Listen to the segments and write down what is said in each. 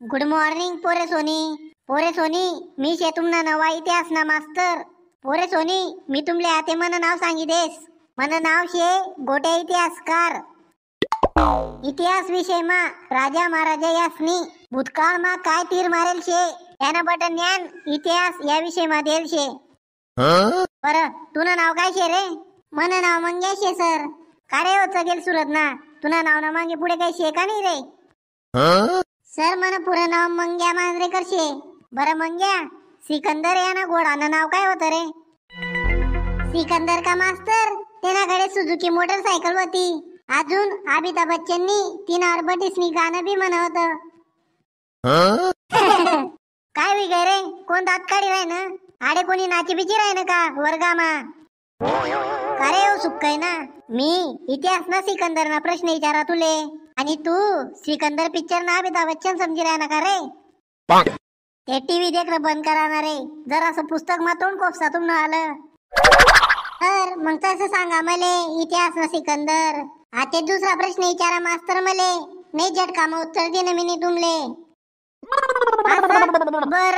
Good morning पोरे Sony. पोरे Sony, मी शे तुमना नवा इतिहास ना मास्तर. पोरे सोनी, मी तुमले आते मन नाव सांगिदेस. मन नाव शे गोटे इतिहासकार. इतिहास विषय मा राजा महाराजा यासनी भूतकाळ मा काय तीर मारेल शे त्याना बटन ज्ञान इतिहास या विषय मा देल शे. बर तुना नाव काय शे रे? मन नाव मंग्या शे सर. का रे होत गेल सुरत ना तुना नाव ना मागे पुढे काही शे का नाही रे? सर मन पुरं नाव मंग्या मांजरेकर शे. बरं मंग्या, सिकंदर या ना घोडानं नाव काय होतं रे? सिकंदर का मास्तर तेनाकडे सुझुकी मोटरसायकल होती. अजून अमिताभ बच्चननी 3 अरबटीसनी गाणं बी म्हणत. काय विगय रे? कोण दात काढी राय ना? आडे कोणी नाची बिची राय ना का वर्गामा? का रे हो सुक्काय ना? मी इतिहास ना सिकंदर ना प्रश्न विचारा तुले आणि तू सिकंदर पिक्चर ना अमिताभ बच्चन समजी राय ना का रे? ते टीव्ही देखणं बंद करा ना रे. जरासं पुस्तक मा तोंड कोपसा तुमनं आलं. तर मग तसं सांगा मले इतिहास ना सिकंदर. आता दुसरा प्रश्न विचारा मास्तर मले. नाही झटका मग उत्तर दे मी तुमले. बर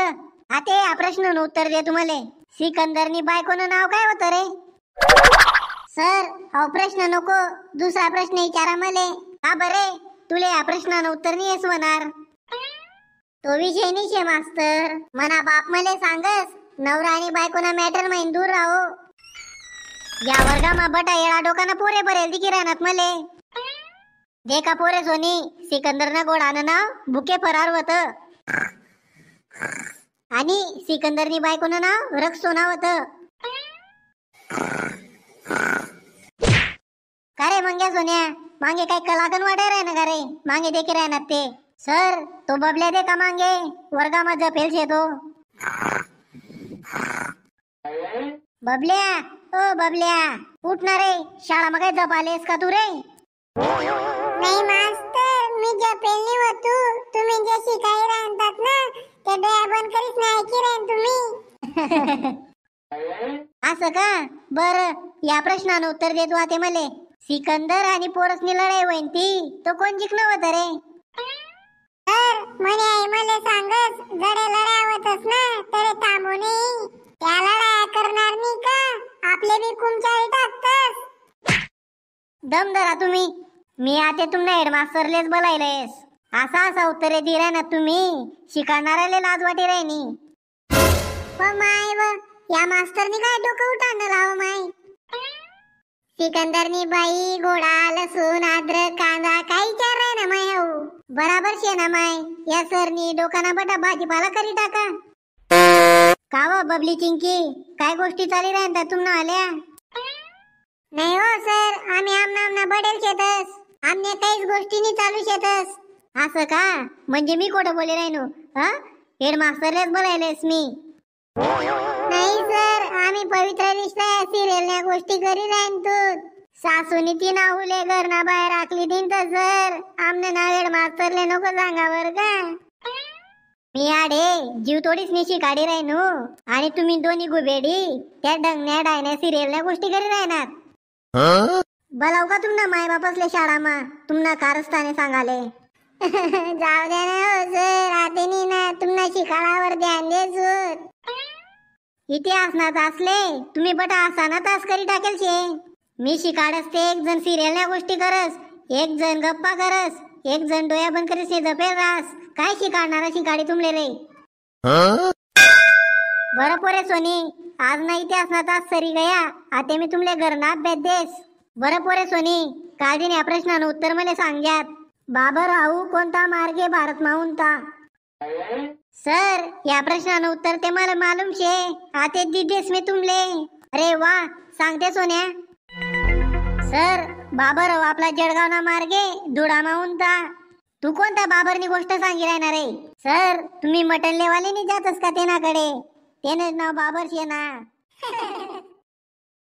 आता या प्रश्न उत्तर दे तुम्हाला. सिकंदरनी बायकोनं नाव काय होतं रे? सर हा प्रश्न नको, दुसरा प्रश्न विचारा मले. हा बरे तुले या प्रश्नानं उत्तर नाही येस होणार. तो विषय नाही शे मास्तर. मना बाप मले सांगस नवरा आणि बायकोना मॅटर माहीन दूर राहो. या वर्गामा बटा येळा डोकाना पोरे भरेल दिकी राहणार मले. जे का पोरे सोनी सिकंदरनं गोडानं नाव भुके फरार होत आणि सिकंदरनी बायकोनं नाव रक्सोना होत. का रे मंग्या सोन्या, मागे काय कलाकन वाटाय राय ना का रे? मागे देखी राहणार ते. सर तो बबल्या दे का मागे वर्गामा जपेल शे तो. बबल्या, ओ बबल्या उठ ना रे. शाळा मग काय जप आलेस का तू रे? नाही मास्तर, मी जपेल नाही होतो. तुम्ही जे शिकाई राहतात ना ते डोळा बंद करीत नाही की राहन तुम्ही. असं का? बर या प्रश्नानं उत्तर देतो आता मले. सिकंदर आणि पोरसनी लढाई होईन ती तो कोण जिंकणार होता रे? सर म्हणे आई मला सांगस जडे लढाई होतस ना तरे थांबू नये. त्या लढाया करणार नाही का आपले बी कुमचाळी टाकतस. दम धरा तुम्ही. मी आता तुमना हेडमास्टरलेच बोलायलेस. असा उत्तरे दिराय ना तुम्ही शिकवणाऱ्याले लाज वाटी राहिनी. माय व या मास्तरनी काय डोकं उठाणं लाव माय. सिकंदरनी बाई घोडा लसूण अद्रक कांदा काय विचार राय ना माय. हो बराबर शे ना माय. या सरनी डोकाना बटा भाजीपाला करी टाका. का व बबली चिंकी काय गोष्टी चाली राहतात तुमना आल्या? नाही हो सर, आम्ही आमना बडेल शेतस. आमने काहीच गोष्टी नाही चालू शेतस. असं का? म्हणजे मी खोटं बोले राहिनो? हेडमास्टरलेच बोलायलेस मी. नाही सर, आम्ही पवित्र रिश्ता सिरियलच्या गोष्टी करी राहीन तू. सासूनी ती नाहुले घरना बाहेर आखली दिन तर सर आमने नाव हेडमास्टरले नको सांगा बर का. मी आडे जीव तोडीच निशी काढी राहिनो आणि तुम्ही दोन्ही गुबेडी त्या डंगण्या डायण्या सिरियलच्या गोष्टी करी राहणार. बोलाव का तुमना माय बापसले शाळामा तुमना कारस्थाने सांगाले. जाऊ द्या ना हो सर, आते नी ना तुमना शिकाळावर ध्यान देसूत. इतिहास ना असले तुम्ही बटा असाना तास करी टाकेल शे. मी शिकाडस ते एक जण सिरियलच्या गोष्टी करस, एक जण गप्पा करस, एक जण डोया बंद करीस जपेल रास. काय शिकाडणारा शिकाडी तुमले रे? बरं पोरे सोनी, आज ना इतिहास ना तास सरी गया. आता मी तुमले घरना अभ्यास देस. बरं पोरे सोनी, काळजीने या प्रश्नानं उत्तर मला सांग्यात. बाबर राहू कोणता मार्गे भारत माऊनता? सर या प्रश्नानं उत्तर ते मला मालूम शे. आता दिदेस मी तुमले. अरे वा, सांगते सोन्या. सर बाबर आपला जळगाव ना मार्गे धुडा माऊनता. तू कोणता बाबरनी गोष्ट सांगी राहणार रे? सर तुम्ही मटन लेवाले नाही जातस का तेनाकडे? त्याने नाव बाबर शे ना.